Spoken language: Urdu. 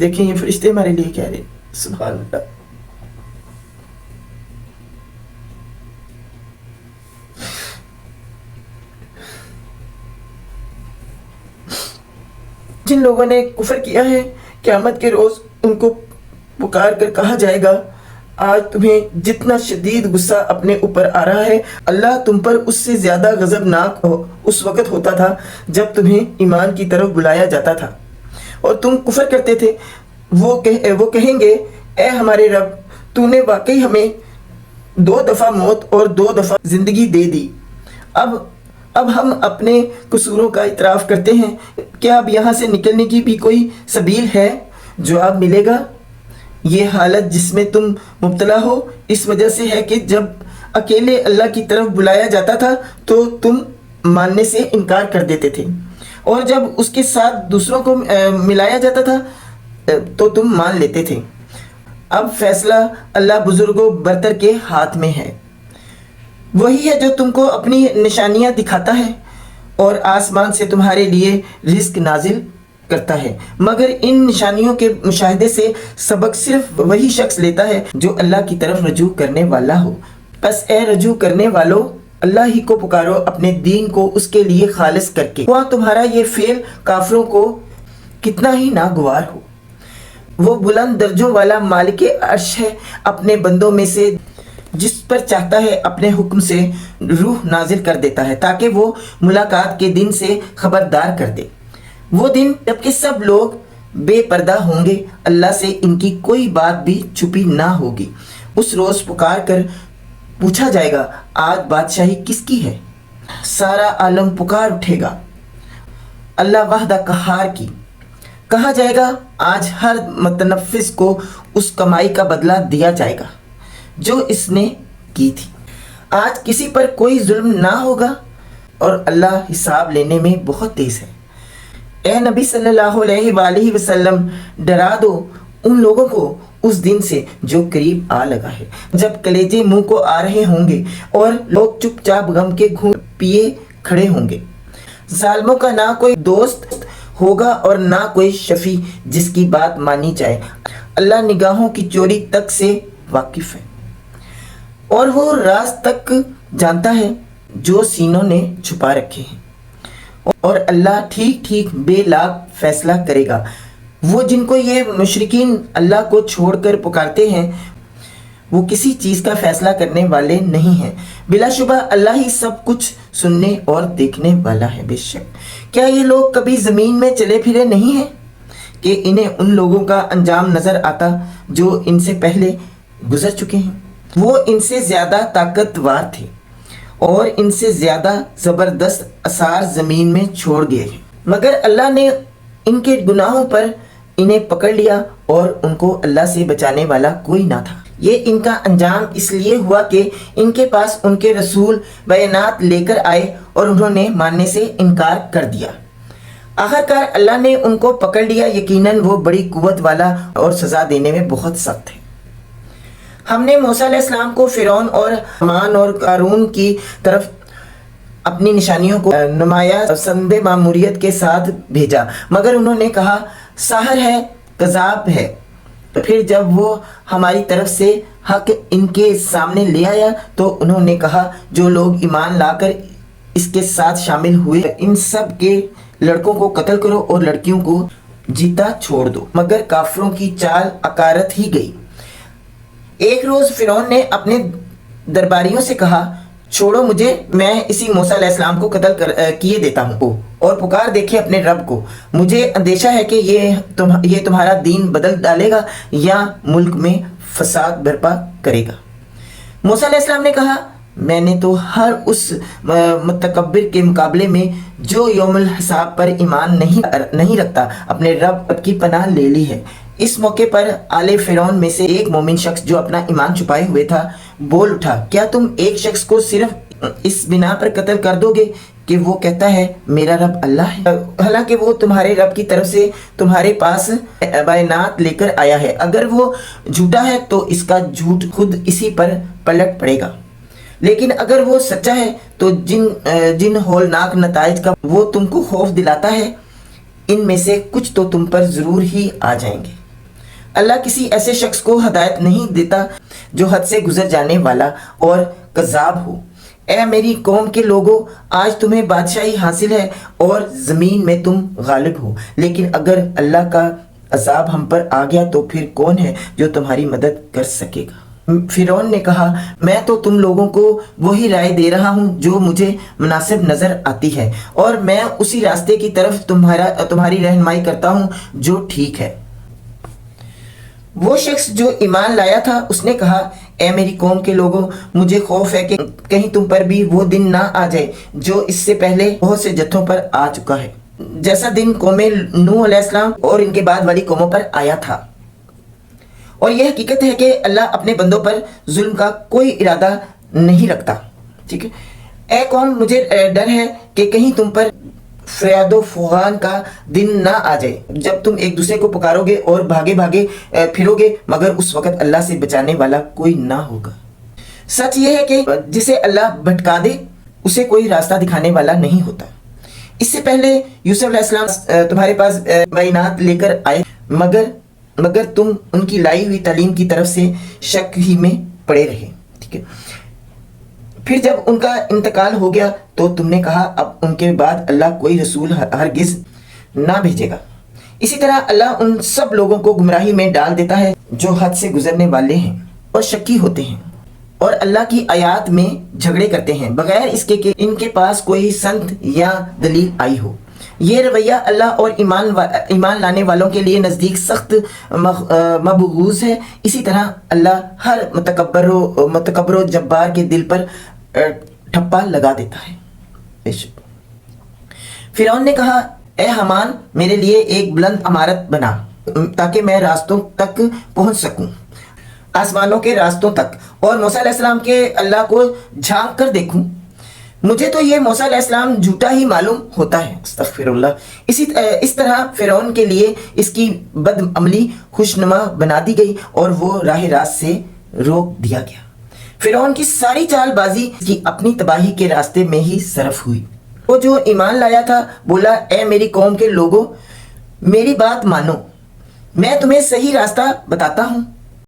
دیکھیں یہ فرشتے ہمارے لیے کہہ رہے ہیں، سبحان اللہ۔ جن لوگوں نے کفر کیا ہے، قیامت کے روز ان کو پکار کر کہا جائے گا، آج تمہیں جتنا شدید غصہ اپنے اوپر آ رہا ہے، اللہ تم پر اس سے زیادہ غضبناک اس وقت ہوتا تھا جب تمہیں ایمان کی طرف بلایا جاتا تھا اور تم کفر کرتے تھے۔ وہ کہیں گے، اے ہمارے رب، تو نے واقعی ہمیں 2 دفعہ موت اور 2 دفعہ زندگی دے دی، اب ہم اپنے قصوروں کا اعتراف کرتے ہیں، کیا اب یہاں سے نکلنے کی بھی کوئی سبیل ہے؟ جواب ملے گا، یہ حالت جس میں تم مبتلا ہو اس وجہ سے ہے کہ جب اکیلے اللہ کی طرف بلایا جاتا تھا تو تم ماننے سے انکار کر دیتے تھے، اور جب اس کے ساتھ دوسروں کو ملایا جاتا تھا تو تم مان لیتے تھے۔ اب فیصلہ اللہ بزرگوں برتر کے ہاتھ میں ہے، وہی ہے جو تم کو اپنی نشانیاں دکھاتا ہے اور آسمان سے تمہارے لیے رزق نازل کرتا ہے، مگر ان نشانیوں کے مشاہدے سے سبق صرف وہی شخص لیتا ہے جو اللہ کی طرف رجوع کرنے والا ہو۔ پس اے رجوع کرنے والو، اللہ ہی کو پکارو اپنے دین کو اس کے لیے خالص کر کے، وہاں تمہارا یہ فعل کافروں کو کتنا ہی ناگوار ہو۔ وہ بلند درجوں والا مالک عرش ہے، اپنے بندوں میں سے جس پر چاہتا ہے اپنے حکم سے روح نازل کر دیتا ہے تاکہ وہ ملاقات کے دن سے خبردار کر دے۔ وہ دن جبکہ سب لوگ بے پردہ ہوں گے، اللہ سے ان کی کوئی بات بھی چھپی نہ ہوگی۔ اس روز پکار کر پوچھا جائے گا، آج بادشاہی کس کی ہے؟ سارا عالم پکار اٹھے گا، اللہ وحدہ قہار کی۔ کہا جائے گا، آج ہر متنفس کو اس کمائی کا بدلہ دیا جائے گا جو اس نے کی تھی۔ آج کسی پر کوئی ظلم نہ ہوگا اور اللہ حساب لینے میں بہت تیز ہے۔ اے نبی صلی اللہ علیہ وآلہ وسلم، ڈرا دو ان لوگوں کو اس دن سے جو قریب آ لگا ہے، جب کلیجے منہ کو آ رہے ہوں گے اور لوگ چپ چاپ غم کے گھونٹ پیے کھڑے ہوں گے۔ ظالموں کا نہ کوئی دوست ہوگا اور نہ کوئی شفیع جس کی بات مانی جائے۔ اللہ نگاہوں کی چوری تک سے واقف ہے اور وہ راز تک جانتا ہے جو سینوں نے چھپا رکھے ہیں، اور اللہ ٹھیک ٹھیک بے لاگ فیصلہ کرے گا۔ وہ جن کو یہ مشرکین اللہ کو چھوڑ کر پکارتے ہیں وہ کسی چیز کا فیصلہ کرنے والے نہیں ہیں، بلا شبہ اللہ ہی سب کچھ سننے اور دیکھنے والا ہے۔ بے شک کیا یہ لوگ کبھی زمین میں چلے پھرے نہیں ہیں کہ انہیں ان لوگوں کا انجام نظر آتا جو ان سے پہلے گزر چکے ہیں؟ وہ ان سے زیادہ طاقتور تھے اور ان سے زیادہ زبردست اثار زمین میں چھوڑ گئے ہیں، مگر اللہ نے ان کے گناہوں پر انہیں پکڑ لیا اور ان کو اللہ سے بچانے والا کوئی نہ تھا۔ یہ ان کا انجام اس لیے ہوا کہ ان کے پاس ان کے رسول بیانات لے کر آئے اور انہوں نے ماننے سے انکار کر دیا۔ آخرکار اللہ نے ان کو پکڑ لیا، یقیناً وہ بڑی قوت والا اور سزا دینے میں بہت سخت ہے۔ ہم نے موسیٰ علیہ السلام کو فرعون اور حامان اور قارون کی طرف اپنی نشانیوں کو نمایاں سند ماموریت کے ساتھ بھیجا، مگر انہوں نے کہا ساحر ہے، کذاب ہے۔ پھر جب وہ ہماری طرف سے حق ان کے سامنے لے آیا تو انہوں نے کہا، جو لوگ ایمان لا کر اس کے ساتھ شامل ہوئے ان سب کے لڑکوں کو قتل کرو اور لڑکیوں کو جیتا چھوڑ دو۔ مگر کافروں کی چال اکارت ہی گئی۔ ایک روز فرعون نے اپنے درباریوں سے کہا، چھوڑو مجھے، میں اسی موسیٰ علیہ السلام کو قتل کیے دیتا ہوں اور پکار دیکھے اپنے رب کو۔ مجھے اندیشہ ہے کہ یہ تمہارا دین بدل ڈالے گا یا ملک میں فساد برپا کرے گا۔ موسیٰ علیہ السلام نے کہا، میں نے تو ہر اس متکبر کے مقابلے میں جو یوم الحساب پر ایمان نہیں رکھتا اپنے رب کی پناہ لے لی ہے۔ اس موقع پر آل فرعون میں سے ایک مومن شخص جو اپنا ایمان چھپائے ہوئے تھا بول اٹھا، کیا تم ایک شخص کو صرف اس بنا پر قتل کر دو گے کہ وہ کہتا ہے میرا رب اللہ ہے، حالانکہ وہ تمہارے رب کی طرف سے تمہارے پاس بیانات لے کر آیا ہے؟ اگر وہ جھوٹا ہے تو اس کا جھوٹ خود اسی پر پلٹ پڑے گا، لیکن اگر وہ سچا ہے تو جن ہولناک نتائج کا وہ تم کو خوف دلاتا ہے ان میں سے کچھ تو تم پر ضرور ہی آ جائیں گے۔ اللہ کسی ایسے شخص کو ہدایت نہیں دیتا جو حد سے گزر جانے والا اور کذاب ہو۔ اے میری قوم کے لوگوں، آج تمہیں بادشاہی حاصل ہے اور زمین میں تم غالب ہو، لیکن اگر اللہ کا عذاب ہم پر آ گیا تو پھر کون ہے جو تمہاری مدد کر سکے گا؟ فرعون نے کہا، میں تو تم لوگوں کو وہی رائے دے رہا ہوں جو مجھے مناسب نظر آتی ہے، اور میں اسی راستے کی طرف تمہاری رہنمائی کرتا ہوں جو ٹھیک ہے۔ وہ شخص جو ایمان لایا تھا اس نے کہا، اے میری قوم کے لوگوں، مجھے خوف ہے کہ کہیں تم پر بھی وہ دن نہ آ جائے جو اس سے پہلے بہت سے جتھوں پر آ چکا ہے، جیسا دن قوم نوح علیہ السلام اور ان کے بعد والی قوموں پر آیا تھا۔ اور یہ حقیقت ہے کہ اللہ اپنے بندوں پر ظلم کا کوئی ارادہ نہیں رکھتا۔ ٹھیک ہے، اے قوم، مجھے ڈر ہے کہ کہیں تم پر فریاد و فغان کا دن نہ آ جائے جب تم ایک دوسرے کو پکارو گے اور بھاگے بھاگے پھرو گے، مگر اس وقت اللہ سے بچانے والا کوئی نہ ہوگا۔ سچ یہ ہے کہ جسے اللہ بھٹکا دے اسے کوئی راستہ دکھانے والا نہیں ہوتا۔ اس سے پہلے یوسف علیہ السلام تمہارے پاس بینات لے کر آئے، مگر تم ان کی لائی ہوئی تعلیم کی طرف سے شک ہی میں پڑے رہے۔ ٹھیک ہے، پھر جب ان کا انتقال ہو گیا تو تم نے کہا اب ان کے بعد اللہ کوئی رسول ہرگز نہ بھیجے گا۔ اسی طرح اللہ ان سب لوگوں کو گمراہی میں ڈال دیتا ہے جو حد سے گزرنے والے ہیں اور شکی ہوتے ہیں، اور اللہ کی آیات میں جھگڑے کرتے ہیں بغیر اس کے کہ ان کے پاس کوئی سند یا دلیل آئی ہو۔ یہ رویہ اللہ اور ایمان لانے والوں کے لیے نزدیک سخت مبغوض ہے۔ اسی طرح اللہ ہر متکبر و جبار کے دل پر ٹھپا لگا دیتا ہے۔ فرعون نے کہا، اے حامان، میرے لیے ایک بلند عمارت بنا تاکہ میں راستوں تک پہنچ سکوں، آسمانوں کے راستوں تک، اور موسیٰ علیہ السلام کے اللہ کو جھانک کر دیکھوں۔ مجھے تو یہ موسیٰ علیہ السلام جھوٹا ہی معلوم ہوتا ہے۔ استغفر اللہ۔ اس طرح فرعون کے لیے اس کی بد عملی خوشنما بنا دی گئی اور وہ راہ راست سے روک دیا گیا۔ فرعون کی ساری چال بازی کی اپنی تباہی کے راستے میں ہی صرف ہوئی۔ وہ جو ایمان لایا تھا بولا، اے میری قوم کے لوگوں، میری بات مانو، میں تمہیں صحیح راستہ بتاتا ہوں۔